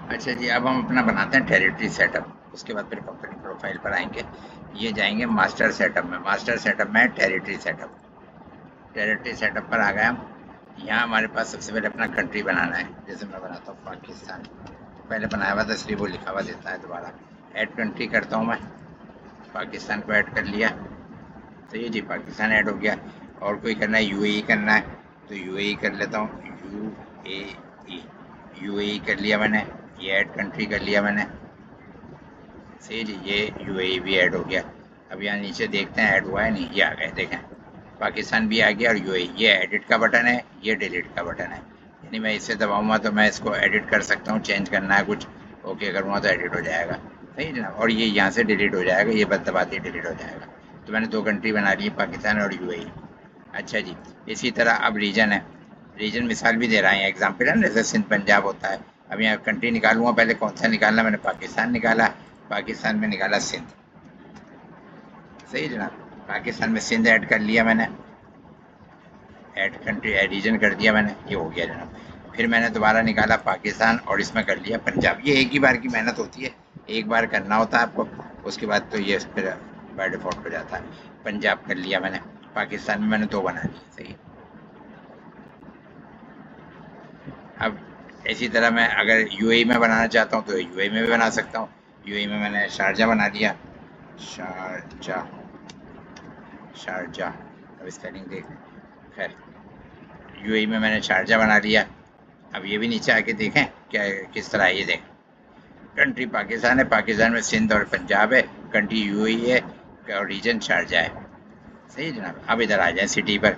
अच्छा जी, अब हम अपना बनाते हैं टेरिटरी सेटअप। उसके बाद फिर कंपनी प्रोफाइल पर आएंगे। ये जाएंगे मास्टर सेटअप में। मास्टर सेटअप में है टेरिटरी सेटअप। टेरिटरी सेटअप पर आ गए हम। यहाँ हमारे पास सबसे पहले अपना कंट्री बनाना है। जैसे मैं बनाता हूँ पाकिस्तान। पहले बनाया हुआ था इसलिए वो लिखा हुआ देता है दोबारा। ऐड कंट्री करता हूँ मैं। पाकिस्तान को ऐड कर लिया। तो ये जी पाकिस्तान ऐड हो गया। और कोई करना है, यूएई करना है तो यूएई कर लेता हूँ। यूएई। यूएई कर लिया मैंने। ये ऐड कंट्री कर लिया मैंने। सही जी, ये यूएई भी ऐड हो गया। अब यहाँ नीचे देखते हैं ऐड हुआ है नहीं। ये आ गए, देखें पाकिस्तान भी आ गया और यूएई। ये एडिट का बटन है, ये डिलीट का बटन है। यानी मैं इसे दबाऊंगा तो मैं इसको एडिट कर सकता हूँ। चेंज करना है कुछ, ओके करूँगा तो एडिट हो जाएगा। सही जनाब। और ये यहाँ से डिलीट हो जाएगा, ये बस दबाते डिलीट हो जाएगा। तो मैंने दो कंट्री बना ली, पाकिस्तान और यूएई। अच्छा जी। इसी तरह अब रीजन है। रीजन मिसाल भी दे रहा है, एग्जाम्पल है ना, जैसे सिंध पंजाब होता है। अब यहाँ कंट्री निकालूंगा, पहले कौन सा निकालना, मैंने पाकिस्तान निकाला। पाकिस्तान में निकाला सिंध। सही जनाब। पाकिस्तान में सिंध ऐड कर लिया मैंने। ऐड कंट्री रीजन कर दिया मैंने, ये हो गया जनाब। फिर मैंने दोबारा निकाला पाकिस्तान और इसमें कर लिया पंजाब। ये एक ही बार की मेहनत होती है, एक बार करना होता है आपको। उसके बाद तो ये फिर बाय डिफॉल्ट हो जाता है। पंजाब कर लिया मैंने। पाकिस्तान में मैंने दो बना लिए। सही। अब इसी तरह मैं अगर यूएई में बनाना चाहता हूँ तो यूएई में भी बना सकता हूँ। यूएई में मैंने शारजा बना दिया। शारजा। शारजा। अब स्पेलिंग देख। खैर, यूएई में मैंने शारजा बना लिया। अब ये भी नीचे आके देखें क्या किस तरह है, ये देखें। कंट्री पाकिस्तान है, पाकिस्तान में सिंध और पंजाब है। कंट्री यूएई है और रीजन शारजा है। सही जनाब। अब इधर आ जाए सिटी पर।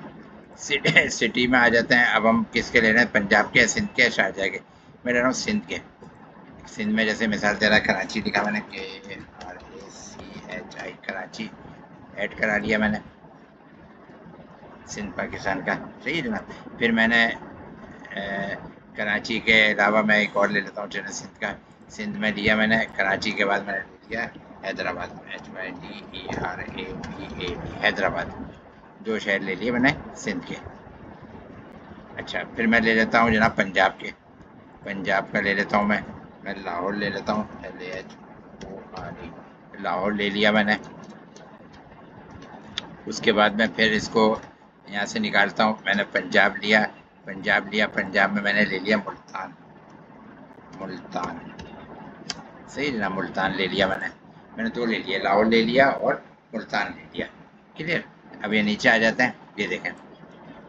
सिटी में आ जाते हैं। अब हम किसके ले रहे हैं, पंजाब के, सिंध के, शारजा के। मैं ले रहा हूँ सिंध के। सिंध में जैसे मिसाल दे रहा है, कराची लिखा मैंने, KRACHI, कराची ऐड करा लिया मैंने। सिंध पाकिस्तान का। सही है जनाब। फिर मैंने कराची के अलावा मैं एक और ले लेता हूँ, चलो सिंध का। सिंध में लिया मैंने, कराची के बाद मैंने ले लिया हैदराबाद। HYDERABAD, हैदराबाद। दो शहर ले लिए मैंने सिंध के। अच्छा, फिर मैं ले लेता हूँ जनाब पंजाब के। पंजाब का ले लेता हूँ मैं लाहौर ले लेता हूँ, LAHORE। लाहौर ले लिया मैंने। उसके बाद मैं फिर इसको यहाँ से निकालता हूँ। मैंने पंजाब लिया। पंजाब लिया, पंजाब में मैंने ले लिया मुल्तान। मुल्तान। सही ना, मुल्तान ले लिया मैंने। मैंने दो ले लिया, लाहौर ले लिया और मुल्तान ले लिया। क्लियर। अब ये नीचे आ जाते हैं, ये देखें।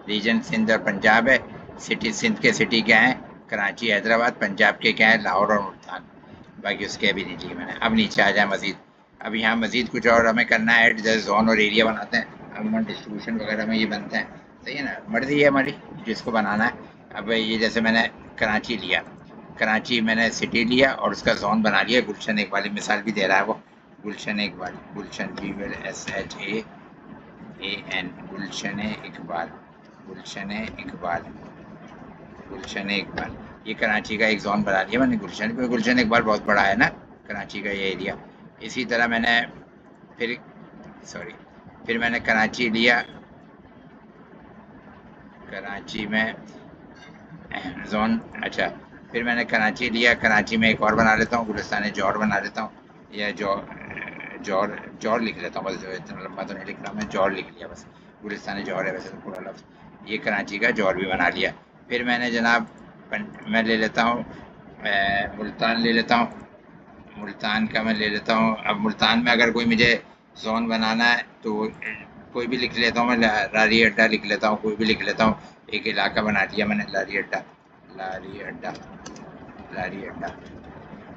रीजन सिंध और पंजाब है। सिटी सिंध के सिटी क्या है, कराची, हैदराबाद। पंजाब के क्या है, लाहौर और मुल्तान। बाकी उसके अभी नहीं लिए मैंने। अब नीचे आ जाए मजीद। अब यहाँ मजीद कुछ और हमें करना है, जैसे जोन और एरिया बनाते हैं। अमूमन डिस्ट्रीब्यूशन वगैरह में ये बनते हैं। सही है ना, मर्जी है हमारी जिसको बनाना है। अब ये जैसे मैंने कराची लिया। कराची मैंने सिटी लिया और उसका जोन बना लिया। गुलशन इकबाल मिसाल भी दे रहा है वो। गुलशन इकबाल, गुलशन GULSHAN, गुलशन इकबाल। गुलशन इकबाल। गुलशन इकबाल। ये कराची का एक जोन बना लिया मैंने गुलशन पे। गुलशन इकबाल बहुत बड़ा है ना, कराची का ये एरिया। इसी तरह मैंने फिर, सॉरी, फिर मैंने कराची लिया। कराची में जोन। अच्छा, फिर मैंने कराची लिया। कराची में एक और बना लेता हूँ, गुलिस्तान जौहर बना लेता हूँ। या जौहर, जौहर लिख लेता हूँ बस। इतना लंबा तो नहीं लिख रहा मैं, जौहर लिख लिया बस। गुलिस्तान जौहर है वैसे तो पूरा लफ्ज़। ये कराची का जौहर भी बना लिया। फिर मैंने जनाब मैं ले लेता हूँ मुल्तान ले लेता हूँ। मुल्तान का मैं ले लेता हूँ। अब मुल्तान में अगर कोई मुझे जोन बनाना है तो कोई भी लिख लेता हूँ मैं। लारी अड्डा लिख लेता हूँ, कोई भी लिख लेता हूँ। एक इलाका बना दिया मैंने, लारी अड्डा। लारी अड्डा। लारी अड्डा।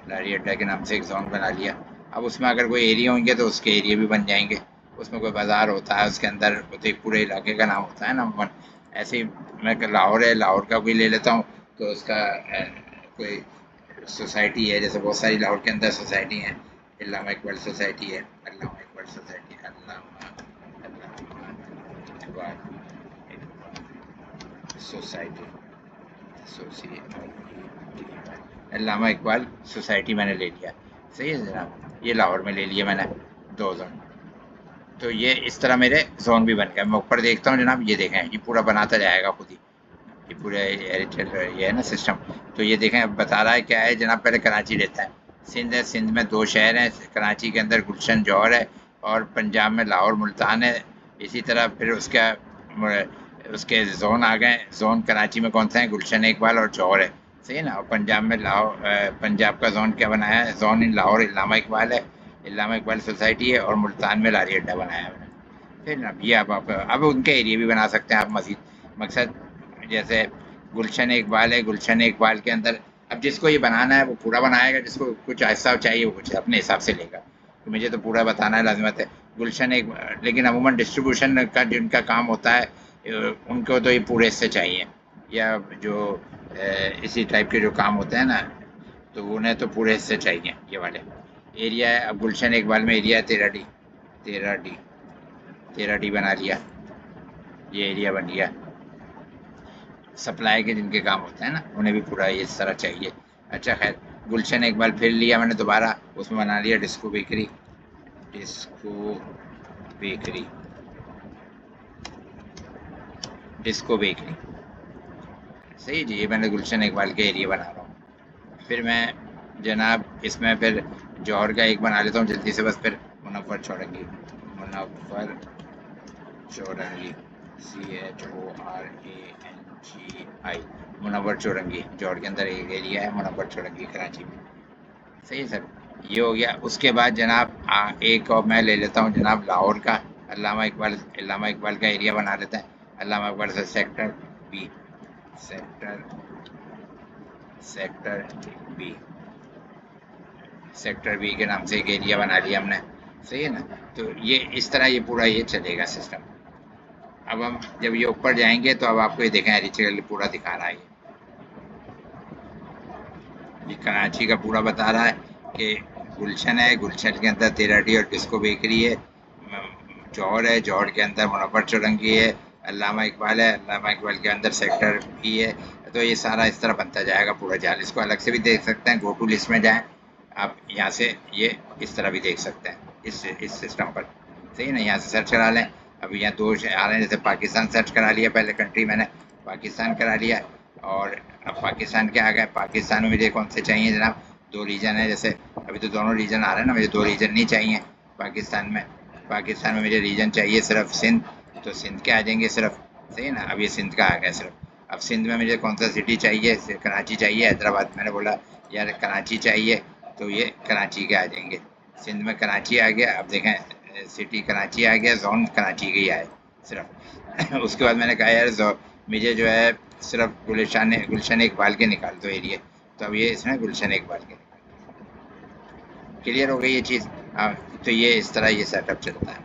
लारी अड्डा के नाम से एक जोन बना लिया। अब उसमें अगर कोई एरिया होंगे तो उसके एरिया भी बन जाएंगे। उसमें कोई बाजार होता है, उसके अंदर तो एक पूरे इलाके का नाम होता है ना। ऐसे ही मैं लाहौर है, लाहौर का कोई ले लेता हूँ। तो उसका कोई सोसाइटी है, जैसे बहुत सारी लाहौर के अंदर सोसाइटी हैं। अल्लामा इकबाल सोसाइटी है। अल्लामा इकबाल सोसाइटी। अल्लामा अल्लामा इकबाल सोसाइटी। अल्लामा इकबाल सोसाइटी मैंने ले लिया। सही है जनाब। ये लाहौर में ले लिया मैंने, दो जोन। तो ये इस तरह मेरे जोन भी बन गए। मैं ऊपर देखता हूँ जनाब, ये देखें ये पूरा बनाता जाएगा खुद ही। ये पूरा एयरटेल ये है ना सिस्टम। तो ये देखें अब बता रहा है क्या है जनाब, पहले कराची लेता है। सिंध है, सिंध में 2 शहर हैं, कराची के अंदर गुलशन जौहर है और पंजाब में लाहौर मुल्तान है। इसी तरह फिर उसके जोन आ गए। जोन कराची में कौन सा है? गुलशन इकबाल और जौहर है, सही है ना। और पंजाब में लाहौर, पंजाब का जोन क्या बनाया है? जोन इन लाहौर इल्लामा इकबाल है, इल्लामा इकबाल सोसाइटी है, और मुल्तान में लारी अड्डा बनाया है। फिर ना ये अब उनके एरिया भी बना सकते हैं आप मजीद। मकसद जैसे गुलशन इकबाल है, गुलशन इकबाल के अंदर अब जिसको ये बनाना है वो पूरा बनाएगा, जिसको कुछ ऐसा चाहिए वो कुछ अपने हिसाब से लेगा। तो मुझे तो पूरा बताना है लाजमत है। गुलशन एक, लेकिन अमूमन डिस्ट्रीब्यूशन का जिनका काम होता है उनको तो ये पूरे हिस्से चाहिए, या जो इसी टाइप के जो काम होते हैं ना, तो उन्हें तो पूरे हिस्से चाहिए ये वाले। एरिया है अब गुलशन इकबाल में, एरिया है 13D। 13D, 13D बना लिया, ये एरिया बन गया। सप्लाई के जिनके काम होते हैं ना उन्हें भी पूरा ये इस तरह चाहिए। अच्छा खैर, गुलशन एक बार फिर लिया मैंने दोबारा, उसमें बना लिया disco bakery. Disco bakery, disco bakery, सही जी। ये मैंने गुलशन इकबाल के एरिया बना रहा हूँ। फिर मैं जनाब इसमें फिर जौहर का एक बना लेता हूँ जल्दी से बस। फिर मुनव्वर चौरंगी, मुनव्वर चौरंगी, CHORANGI, मुनव्वर चौरंगी जौहर के अंदर एक एरिया है, मुनव्वर चौरंगी कराची में, सही है सर। ये हो गया। उसके बाद जनाब एक और मैं ले लेता हूँ जनाब लाहौर का, अल्लामा इकबाल का एरिया बना लेते हैं। अल्लामा इकबाल से sector B, sector sector B, sector B के नाम से एक एरिया बना लिया हमने, सही है ना। तो ये इस तरह ये पूरा ये चलेगा सिस्टम। अब हम जब ये ऊपर जाएंगे तो अब आपको ये देखें एरिचल पूरा दिखा रहा है। ये कराची का पूरा बता रहा है कि गुलशन है, गुलशन के अंदर 13D और डिस्को बेकरी है। जौहर है, जौहर के अंदर मुनव्वर चौरंगी है। अल्लामा इकबाल है, अल्लामा इकबाल के अंदर सेक्टर भी है। तो ये सारा इस तरह बनता जाएगा पूरा जाल। इसको अलग से भी देख सकते हैं, गो टू लिस्ट में जाएं आप, यहाँ से ये इस तरह भी देख सकते हैं इस सिस्टम पर, सही है ना। यहाँ से सर्च करा लें। अब यहाँ 2 आ रहे हैं, जैसे पाकिस्तान सर्च करा लिया, पहले कंट्री मैंने पाकिस्तान करा लिया। और अब पाकिस्तान के आ गए। पाकिस्तान में मुझे कौन से चाहिए जनाब? 2 रीजन है, जैसे अभी तो दोनों रीजन आ रहे हैं ना, मुझे 2 रीजन नहीं चाहिए पाकिस्तान में। पाकिस्तान में मुझे रीजन चाहिए सिर्फ सिंध, तो सिंध के आ जाएंगे सिर्फ, सही है ना। अब ये सिंध का आ गया सिर्फ। अब सिंध में मुझे कौन सा सिटी चाहिए? कराची चाहिए, हैदराबाद। मैंने बोला यार कराची चाहिए, तो ये कराची के आ जाएंगे। सिंध में कराची आ गया। अब देखें सिटी कराची आ गया, जोन कराची का ही आए सिर्फ। उसके बाद मैंने कहा यार मुझे जो है सिर्फ गुलशन इकबाल के निकाल दो एरिया। तो अब ये इसमें गुलशन इकबाल के, क्लियर हो गई ये चीज़। हाँ, तो ये इस तरह ये सेटअप चलता है।